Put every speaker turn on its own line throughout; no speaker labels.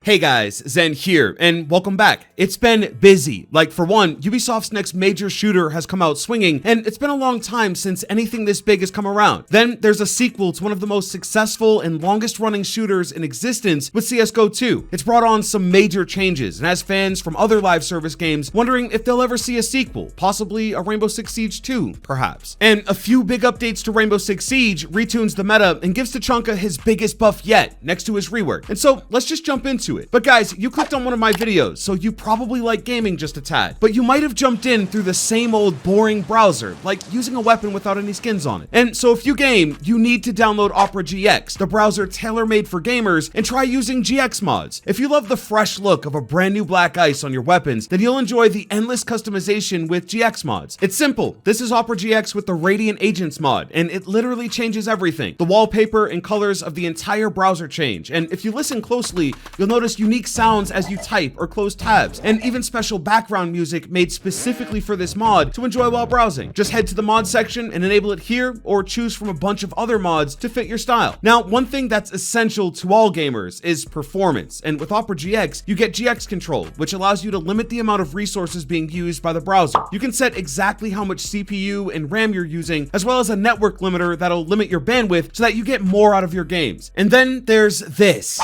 Hey guys, Zen here, and welcome back. It's been busy. Like, for one, Ubisoft's next major shooter has come out swinging, and it's been a long time since anything this big has come around. Then there's a sequel to one of the most successful and longest running shooters in existence with CSGO 2. It's brought on some major changes and has fans from other live service games wondering if they'll ever see a sequel, possibly a Rainbow Six Siege 2, perhaps. And a few big updates to Rainbow Six Siege retunes the meta and gives Tachanka his biggest buff yet, next to his rework. And so let's just jump into it. But guys, you clicked on one of my videos, so you probably like gaming just a tad, but you might have jumped in through the same old boring browser, like using a weapon without any skins on it. And so if you game, you need to download Opera GX, the browser tailor-made for gamers, and try using GX mods. If you love the fresh look of a brand new black ice on your weapons, then you'll enjoy the endless customization with GX mods. It's simple. This is Opera GX with the Radiant Agents mod, and it literally changes everything. The wallpaper and colors of the entire browser change, and if you listen closely, you'll notice unique sounds as you type or close tabs, and even special background music made specifically for this mod to enjoy while browsing. Just head to the mod section and enable it here, or choose from a bunch of other mods to fit your style. Now, one thing that's essential to all gamers is performance, and with Opera GX, you get GX control, which allows you to limit the amount of resources being used by the browser. You can set exactly how much CPU and RAM you're using, as well as a network limiter that'll limit your bandwidth so that you get more out of your games. And then there's this.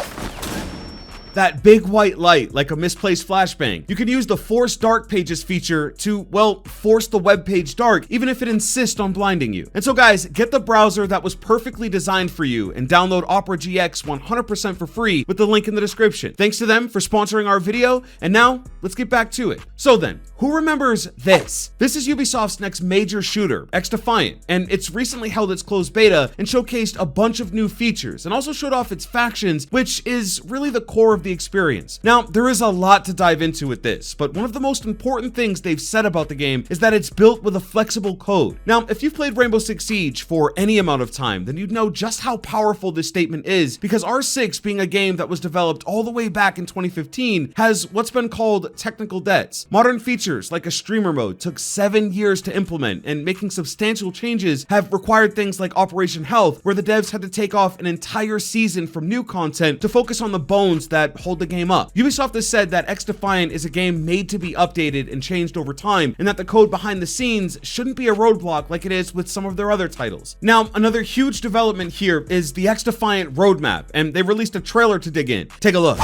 That big white light, like a misplaced flashbang. You can use the Force Dark Pages feature to, well, force the web page dark, even if it insists on blinding you. And so guys, get the browser that was perfectly designed for you and download Opera GX 100% for free with the link in the description. Thanks to them for sponsoring our video, and now, let's get back to it. So then, who remembers this? This is Ubisoft's next major shooter, Defiant, and it's recently held its closed beta and showcased a bunch of new features, and also showed off its factions, which is really the core of the experience. Now, there is a lot to dive into with this, but one of the most important things they've said about the game is that it's built with a flexible code. Now, if you've played Rainbow Six Siege for any amount of time, then you'd know just how powerful this statement is, because R6, being a game that was developed all the way back in 2015, has what's been called technical debts. Modern features like a streamer mode took 7 years to implement, and making substantial changes have required things like Operation Health, where the devs had to take off an entire season from new content to focus on the bones that hold the game up. Ubisoft has said that Defiant is a game made to be updated and changed over time, and that the code behind the scenes shouldn't be a roadblock like it is with some of their other titles. Now, another huge development here is the Defiant roadmap, and they released a trailer to dig in. Take a look.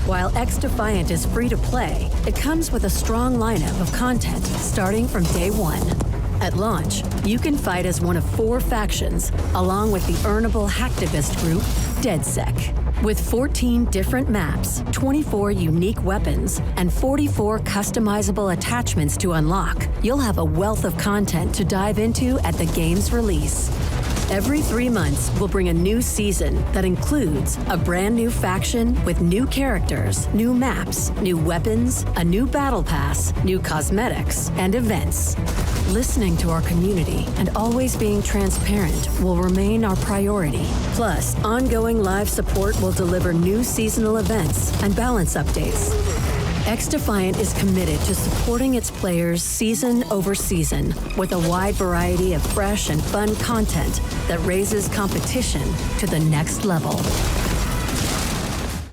While Defiant is free to play, it comes with a strong lineup of content starting from day one. At launch, you can fight as one of 4 factions, along with the earnable hacktivist group, DedSec. With 14 different maps, 24 unique weapons, and 44 customizable attachments to unlock, you'll have a wealth of content to dive into at the game's release. Every 3 months, we'll bring a new season that includes a brand new faction with new characters, new maps, new weapons, a new battle pass, new cosmetics, and events. Listening to our community and always being transparent will remain our priority. Plus, ongoing live support will deliver new seasonal events and balance updates. Defiant is committed to supporting its players season over season with a wide variety of fresh and fun content that raises competition to the next level.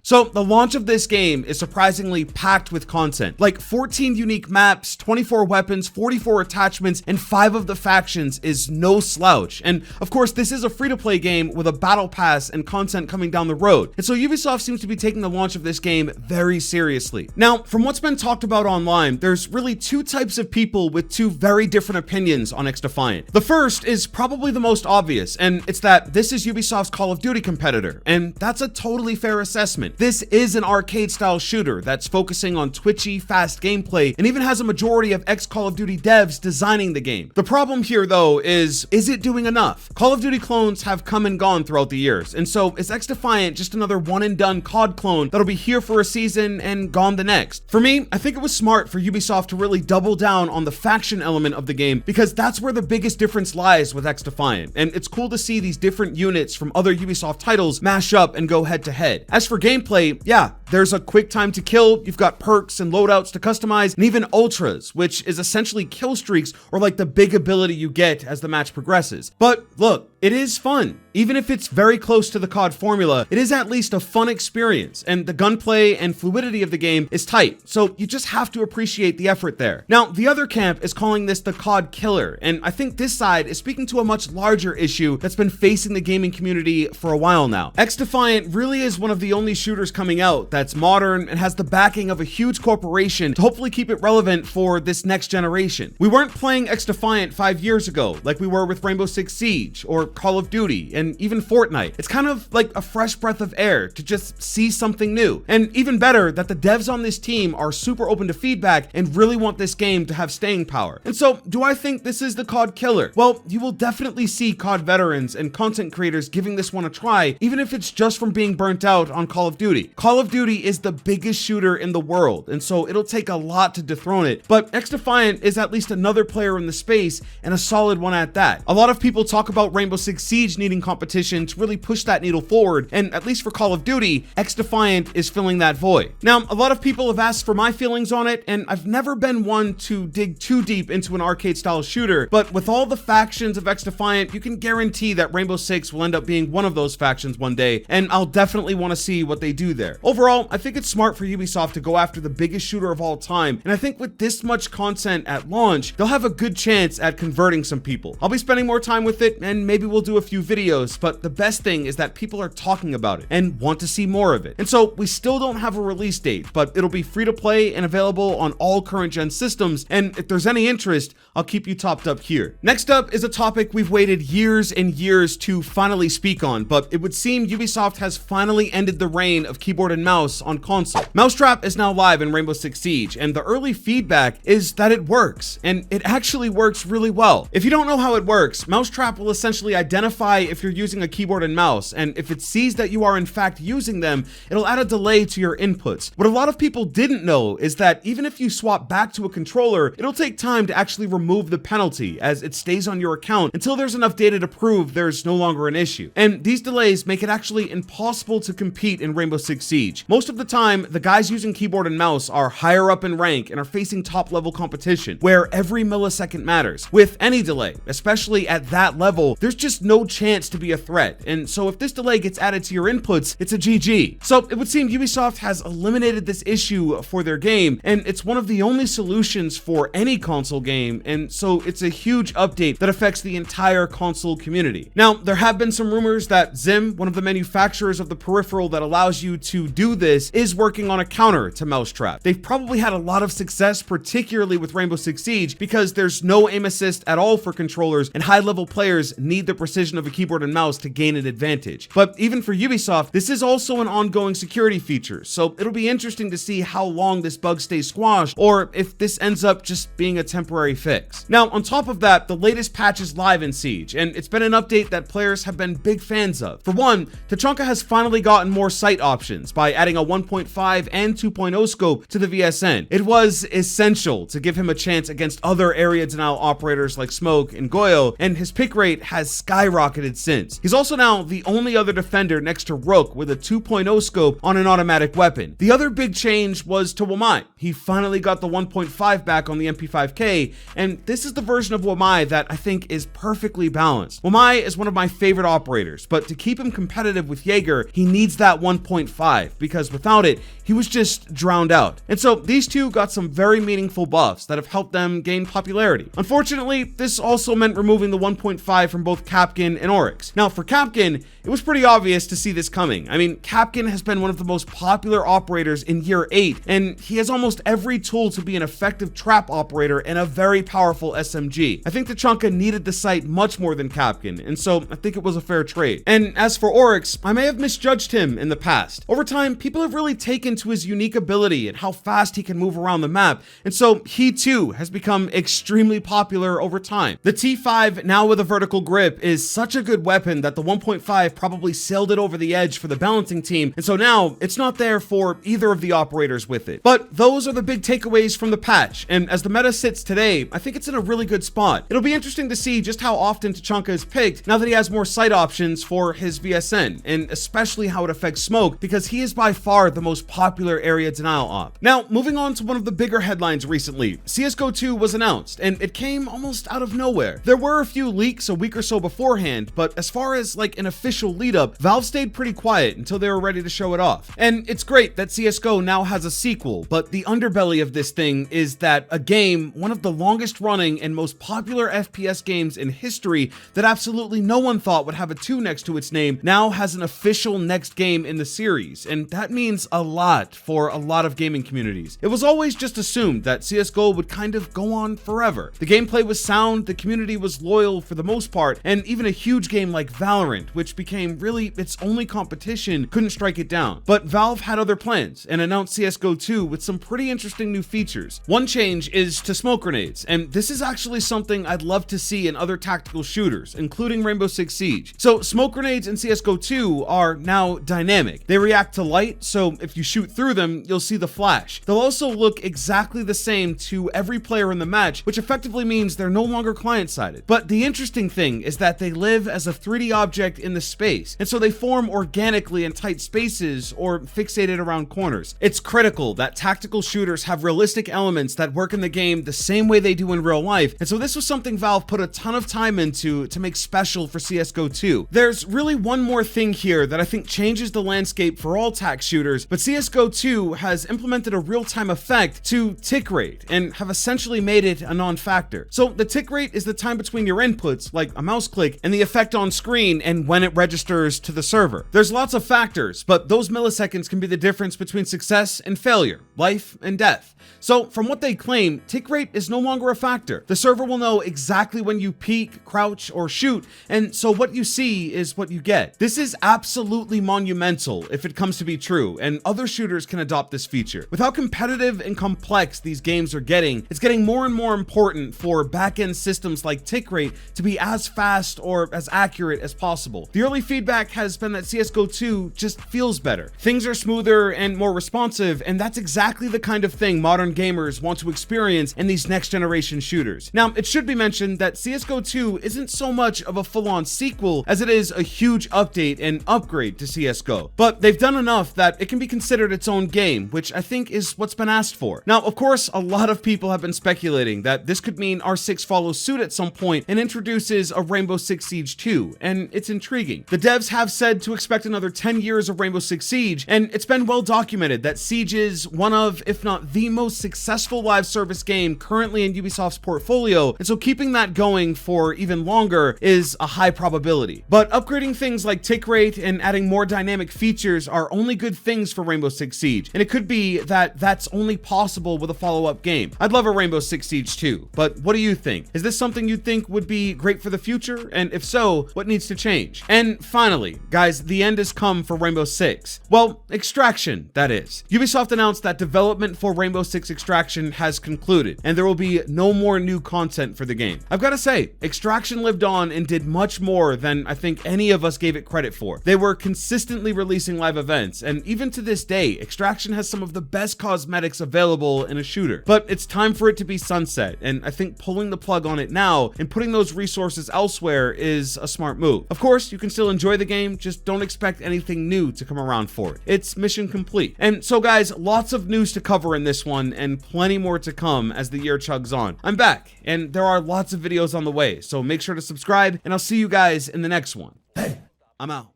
So the launch of this game is surprisingly packed with content, like 14 unique maps, 24 weapons, 44 attachments, and 5 of the factions is no slouch. And of course, this is a free-to-play game with a battle pass and content coming down the road. And so Ubisoft seems to be taking the launch of this game very seriously. Now, from what's been talked about online, there's really 2 types of people with 2 very different opinions on Defiant. The first is probably the most obvious, and it's that this is Ubisoft's Call of Duty competitor, and that's a totally fair assessment. This is an arcade-style shooter that's focusing on twitchy, fast gameplay, and even has a majority of ex-Call of Duty devs designing the game. The problem here, though, is it doing enough? Call of Duty clones have come and gone throughout the years, and so is Defiant just another one-and-done COD clone that'll be here for a season and gone the next? For me, I think it was smart for Ubisoft to really double down on the faction element of the game, because that's where the biggest difference lies with Defiant, and it's cool to see these different units from other Ubisoft titles mash up and go head-to-head. As for gameplay, yeah, There's a quick time to kill, you've got perks and loadouts to customize, and even ultras, which is essentially kill streaks or like the big ability you get as the match progresses. But look, it is fun. Even if it's very close to the COD formula, it is at least a fun experience, and the gunplay and fluidity of the game is tight, so you just have to appreciate the effort there. Now, the other camp is calling this the COD killer, and I think this side is speaking to a much larger issue that's been facing the gaming community for a while now. Defiant really is one of the only shooters coming out that's modern and has the backing of a huge corporation to hopefully keep it relevant for this next generation. We weren't playing Defiant 5 years ago like we were with Rainbow Six Siege or Call of Duty and even Fortnite. It's kind of like a fresh breath of air to just see something new. And even better that the devs on this team are super open to feedback and really want this game to have staying power. And so, do I think this is the COD killer? Well, you will definitely see COD veterans and content creators giving this one a try, even if it's just from being burnt out on Call of Duty. Call of Duty is the biggest shooter in the world, and so it'll take a lot to dethrone it, but Defiant is at least another player in the space, and a solid one at that. A lot of people talk about Rainbow Six Siege needing competition to really push that needle forward, and at least for Call of Duty, Defiant is filling that void. Now, a lot of people have asked for my feelings on it, and I've never been one to dig too deep into an arcade-style shooter, but with all the factions of Defiant, you can guarantee that Rainbow Six will end up being one of those factions one day, and I'll definitely want to see what they do there. Overall, I think it's smart for Ubisoft to go after the biggest shooter of all time, and I think with this much content at launch, they'll have a good chance at converting some people. I'll be spending more time with it, and maybe we'll do a few videos, but the best thing is that people are talking about it and want to see more of it. And so we still don't have a release date, but it'll be free to play and available on all current gen systems, and if there's any interest, I'll keep you topped up here. Next up is a topic we've waited years and years to finally speak on, but it would seem Ubisoft has finally ended the reign of keyboard and mouse on console. Mousetrap is now live in Rainbow Six Siege, and the early feedback is that it works, and it actually works really well. If you don't know how it works, Mousetrap will essentially identify if you're using a keyboard and mouse, and if it sees that you are in fact using them, it'll add a delay to your inputs. What a lot of people didn't know is that even if you swap back to a controller, it'll take time to actually remove the penalty, as it stays on your account until there's enough data to prove there's no longer an issue. And these delays make it actually impossible to compete in Rainbow Six Siege. Most of the time, the guys using keyboard and mouse are higher up in rank and are facing top level competition, where every millisecond matters. With any delay, especially at that level, there's just no chance to be a threat. And so if this delay gets added to your inputs, it's a GG. So it would seem Ubisoft has eliminated this issue for their game, and it's one of the only solutions for any console game, and so it's a huge update that affects the entire console community. Now, there have been some rumors that Zim, one of the manufacturers of the peripheral that allows you to do this, is working on a counter to Mousetrap. They've probably had a lot of success, particularly with Rainbow Six Siege, because there's no aim assist at all for controllers, and high-level players need the precision of a keyboard and mouse to gain an advantage. But even for Ubisoft, this is also an ongoing security feature, so it'll be interesting to see how long this bug stays squashed, or if this ends up just being a temporary fix. Now, on top of that, the latest patch is live in Siege, and it's been an update that players have been big fans of. For one, Tachanka has finally gotten more sight options by adding a 1.5 and 2.0 scope to the VSN. It was essential to give him a chance against other area denial operators like Smoke and Goyo, and his pick rate has skyrocketed since. He's also now the only other defender next to Rook with a 2.0 scope on an automatic weapon. The other big change was to Wamai. He finally got the 1.5 back on the MP5K, and this is the version of Wamai that I think is perfectly balanced. Wamai is one of my favorite operators, but to keep him competitive with Jaeger, he needs that 1.5, because without it, he was just drowned out. And so these two got some very meaningful buffs that have helped them gain popularity. Unfortunately, this also meant removing the 1.5 from both Kapkan and Oryx. Now, for Kapkan, it was pretty obvious to see this coming. I mean, Kapkan has been one of the most popular operators in year 8, and he has almost every tool to be an effective trap operator and a very powerful SMG. I think Tachanka needed the sight much more than Kapkan, and so I think it was a fair trade. And as for Oryx, I may have misjudged him in the past. Over time, people have really taken to his unique ability and how fast he can move around the map, and so he too has become extremely popular over time. The T5, now with a vertical grip, is such a good weapon that the 1.5 probably sailed it over the edge for the balancing team, and so now it's not there for either of the operators with it. But those are the big takeaways from the patch, and as the meta sits today, I think it's in a really good spot. It'll be interesting to see just how often Tachanka is picked now that he has more sight options for his VSN, and especially how it affects Smoke, because he is by far the most popular area denial op. Now, moving on to one of the bigger headlines recently, CSGO 2 was announced, and it came almost out of nowhere. There were a few leaks a week or so beforehand, but as far as like an official lead up, Valve stayed pretty quiet until they were ready to show it off. And it's great that CSGO now has a sequel, but the underbelly of this thing is that a game, one of the longest running and most popular FPS games in history that absolutely no one thought would have a 2 next to its name, now has an official next game in the series, and that means a lot for a lot of gaming communities. It was always just assumed that CSGO would kind of go on forever. The gameplay was sound, the community was loyal for the most part, and even a huge game like Valorant, which became really its only competition, couldn't strike it down. But Valve had other plans and announced CSGO 2 with some pretty interesting new features. One change is to smoke grenades, and this is actually something I'd love to see in other tactical shooters, including Rainbow Six Siege. So smoke grenades in CSGO 2 are now dynamic. They react to light, so if you shoot through them, you'll see the flash. They'll also look exactly the same to every player in the match, which effectively means they're no longer client-sided. But the interesting thing is that they live as a 3D object in the space, and so they form organically in tight spaces or fixated around corners. It's critical that tactical shooters have realistic elements that work in the game the same way they do in real life, and so this was something Valve put a ton of time into to make special for CSGO 2. There's really one more thing here that I think changes the landscape for all tac shooters, but CSGO 2 has implemented a real-time effect to tick rate and have essentially made it a non-factor. So the tick rate is the time between your inputs, like a mouse click, and the effect on screen and when it registers to the server. There's lots of factors, but those milliseconds can be the difference between success and failure, life and death. So from what they claim, tick rate is no longer a factor. The server will know exactly when you peek, crouch, or shoot, and so what you see is what you get. This is absolutely monumental if it comes to be true, and other shooters can adopt this feature. With how competitive and complex these games are getting, it's getting more and more important for back-end systems like tick rate to be as fast or as accurate as possible. The early feedback has been that CSGO 2 just feels better. Things are smoother and more responsive, and that's exactly the kind of thing modern gamers want to experience in these next generation shooters. Now, it should be mentioned that CSGO 2 isn't so much of a full-on sequel as it is a huge update and upgrade to CSGO, but they've done enough that it can be considered its own game, which I think is what's been asked for. Now, of course, a lot of people have been speculating that this could mean R6 follows suit at some point and introduces a Rainbow Six Siege 2, and it's intriguing. The devs have said to expect another 10 years of Rainbow Six Siege, and it's been well documented that Siege is one of, if not the most successful live service game currently in Ubisoft's portfolio, and so keeping that going for even longer is a high probability. But upgrading things like tick rate and adding more dynamic features are only good things for Rainbow Six Siege, and it could be that that's only possible with a follow-up game. I'd love a Rainbow Six Siege 2, but what do you think? Is this something you think would be great for the future? And if so, what needs to change? And finally, guys, the end has come for Rainbow Six. Well, Extraction, that is. Ubisoft announced that development for Rainbow Six Extraction has concluded, and there will be no more new content for the game. I've got to say, Extraction lived on and did much more than I think any of us gave it credit for. They were consistently releasing live events, and even to this day, Extraction has some of the best cosmetics available in a shooter. But it's time for it to be sunset, and I think pulling the plug on it now and putting those resources elsewhere is a smart move. Of course, you can still enjoy the game, just don't expect anything new to come around for it. It's mission complete. And so guys, lots of news to cover in this one, and plenty more to come as the year chugs on. I'm back, and there are lots of videos on the way, so make sure to subscribe, and I'll see you guys in the next one. Hey, I'm out.